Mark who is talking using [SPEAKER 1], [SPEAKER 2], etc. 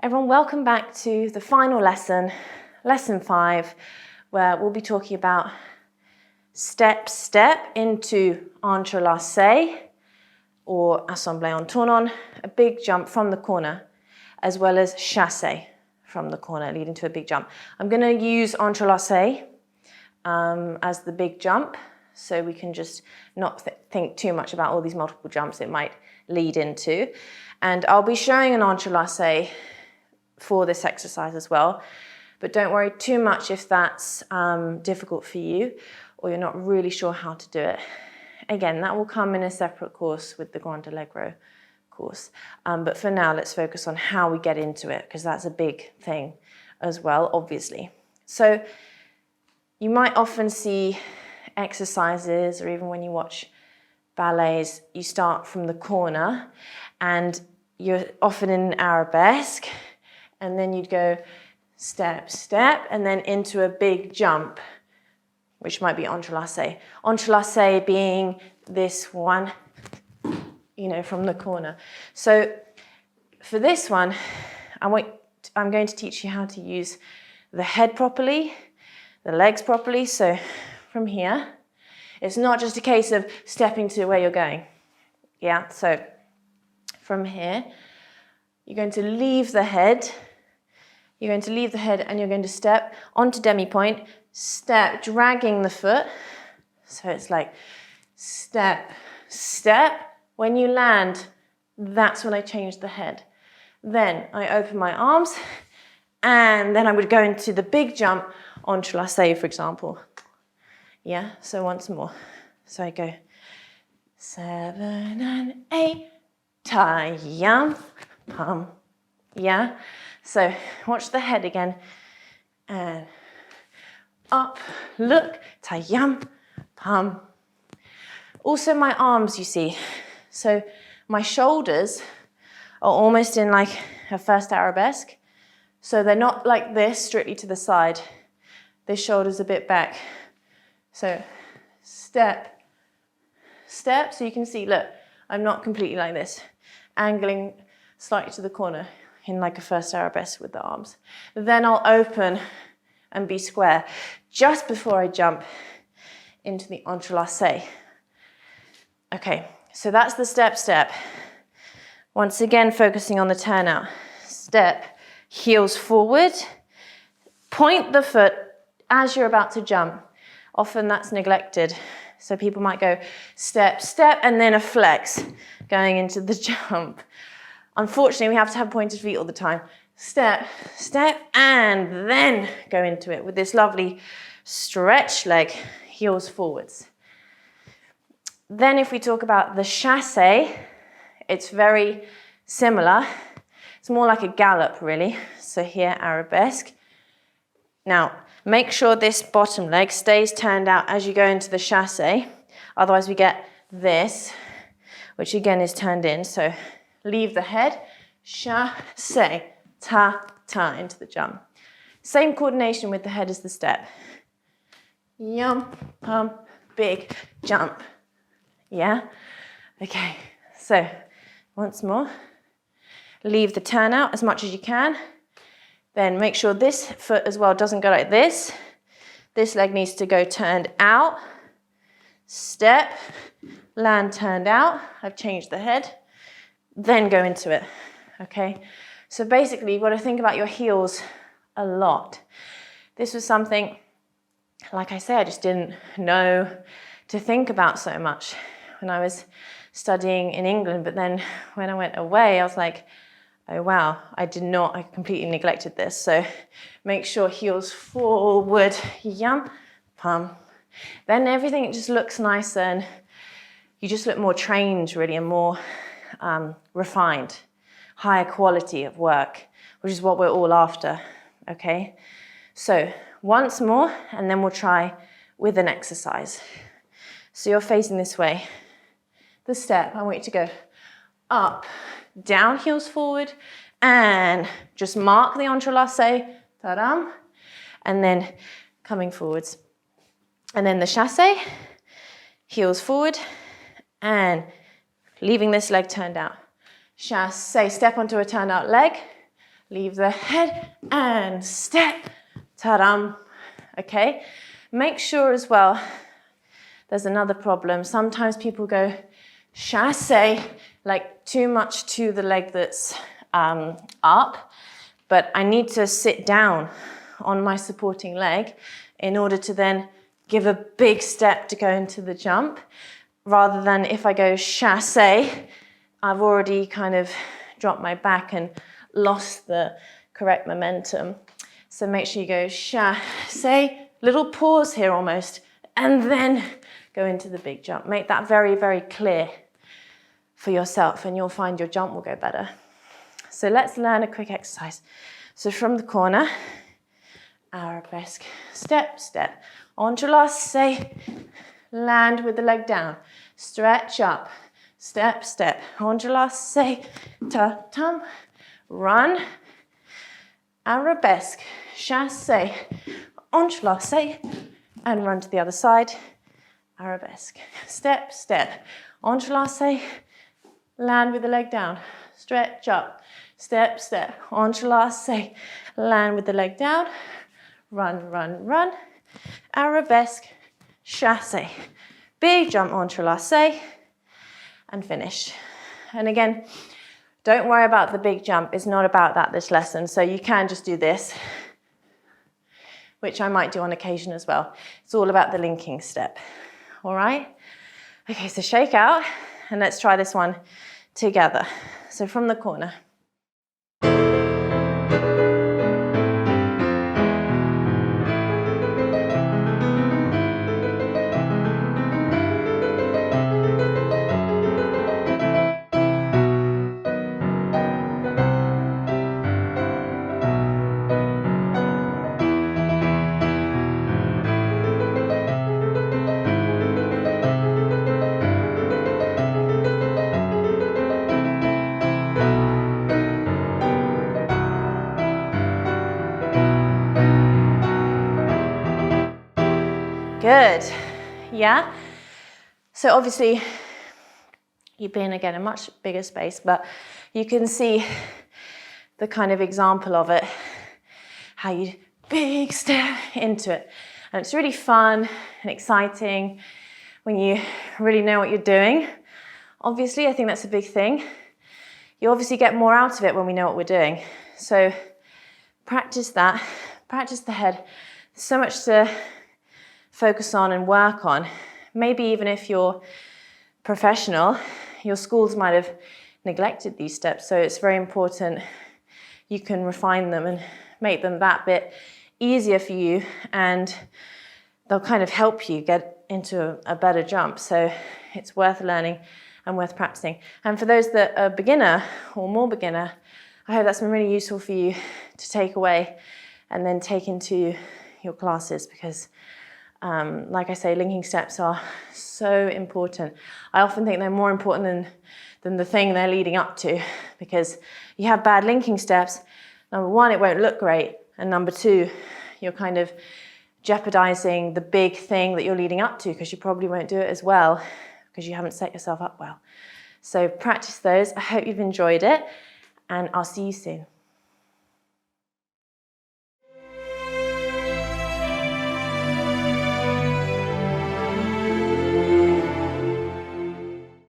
[SPEAKER 1] Everyone, welcome back to the final lesson, lesson 5, where we'll be talking about step into entrelacé or assemblé en tournant, a big jump from the corner, as well as chassé from the corner, leading to a big jump. I'm going to use entrelacé as the big jump, so we can just not think too much about all these multiple jumps it might lead into. And I'll be showing an entrelacé for this exercise as well, but don't worry too much if that's difficult for you or you're not really sure how to do it. Again, that will come in a separate course with the Grand Allegro course, but for now let's focus on how we get into it, because that's a big thing as well, obviously. So you might often see exercises, or even when you watch ballets, you start from the corner and you're often in an arabesque, and then you'd go step, step, and then into a big jump, which might be entrelacé. Entrelacé being this one, you know, from the corner. So for this one, I'm going to teach you how to use the head properly, the legs properly. So from here, it's not just a case of stepping to where you're going. Yeah, so from here, you're going to leave the head. You're going to leave the head and you're going to step onto demi-point, step, dragging the foot. So it's like step, step. When you land, that's when I change the head. Then I open my arms and then I would go into the big jump, entrelacé, for example. Yeah, so once more. So I go 7 and 8, ta-yam, pum. Yeah, so watch the head again, and up, look, ta-yam, pum. Also my arms, you see, so my shoulders are almost in like a first arabesque, so they're not like this, strictly to the side. This shoulder's a bit back. So step, step, so you can see, look, I'm not completely like this, angling slightly to the corner in like a first arabesque with the arms. Then I'll open and be square just before I jump into the entrelacé. Okay, so that's the step, step. Once again, focusing on the turnout. Step, heels forward, point the foot as you're about to jump. Often that's neglected. So people might go step, step, and then a flex going into the jump. Unfortunately, we have to have pointed feet all the time. Step, step, and then go into it with this lovely stretch leg, heels forwards. Then if we talk about the chassé, it's very similar. It's more like a gallop, really. So here, arabesque. Now, make sure this bottom leg stays turned out as you go into the chassé. Otherwise, we get this, which again is turned in. So leave the head, chassé, ta, ta, into the jump. Same coordination with the head as the step. Yum, pum, big jump. Yeah? Okay, so once more. Leave the turnout as much as you can. Then make sure this foot as well doesn't go like this. This leg needs to go turned out. Step, land turned out. I've changed the head. Then go into it, okay? So basically, you've got to think about your heels a lot. This was something, like I say, I just didn't know to think about so much when I was studying in England, but then when I went away, I was like, oh wow, I completely neglected this. So make sure heels forward, yum, pum. Then everything just looks nicer and you just look more trained really, and more refined, higher quality of work, which is what we're all after, okay? So once more, and then we'll try with an exercise. So you're facing this way. The step, I want you to go up, down, heels forward, and just mark the entrelacé, ta-dam, and then coming forwards. And then the chassé, heels forward, and leaving this leg turned out. Chassé, step onto a turned out leg, leave the head and step, ta-dam, okay? Make sure as well, there's another problem. Sometimes people go chassé, like too much to the leg that's up, but I need to sit down on my supporting leg in order to then give a big step to go into the jump, rather than if I go chassé, I've already kind of dropped my back and lost the correct momentum. So make sure you go chassé, little pause here almost, and then go into the big jump. Make that very, very clear for yourself and you'll find your jump will go better. So let's learn a quick exercise. So from the corner, arabesque, step, step, entrelacé, land with the leg down, stretch up, step, step, entrelacé, ta-tam, run, arabesque, chassé, entrelacé, and run to the other side, arabesque, step, step, entrelacé, land with the leg down, stretch up, step, step, entrelacé, land with the leg down, run, run, run, arabesque, chassé, big jump, entrelacé, and finish. And again, don't worry about the big jump. It's not about that this lesson. So you can just do this, which I might do on occasion as well. It's all about the linking step. All right? Okay, so shake out and let's try this one together. So from the corner. Good, yeah? So obviously, you've been again a much bigger space, but you can see the kind of example of it, how you big step into it. And it's really fun and exciting when you really know what you're doing. Obviously, I think that's a big thing. You obviously get more out of it when we know what we're doing. So practice that, practice the head. There's so much to focus on and work on. Maybe even if you're professional, your schools might have neglected these steps, so it's very important you can refine them and make them that bit easier for you, and they'll kind of help you get into a better jump. So it's worth learning and worth practicing. And for those that are beginner or more beginner, I hope that's been really useful for you to take away and then take into your classes, because like I say, linking steps are so important. I often think they're more important than the thing they're leading up to, because you have bad linking steps, number one, it won't look great, and number two, you're kind of jeopardizing the big thing that you're leading up to, because you probably won't do it as well because you haven't set yourself up well. So practice those. I hope you've enjoyed it, and I'll see you soon.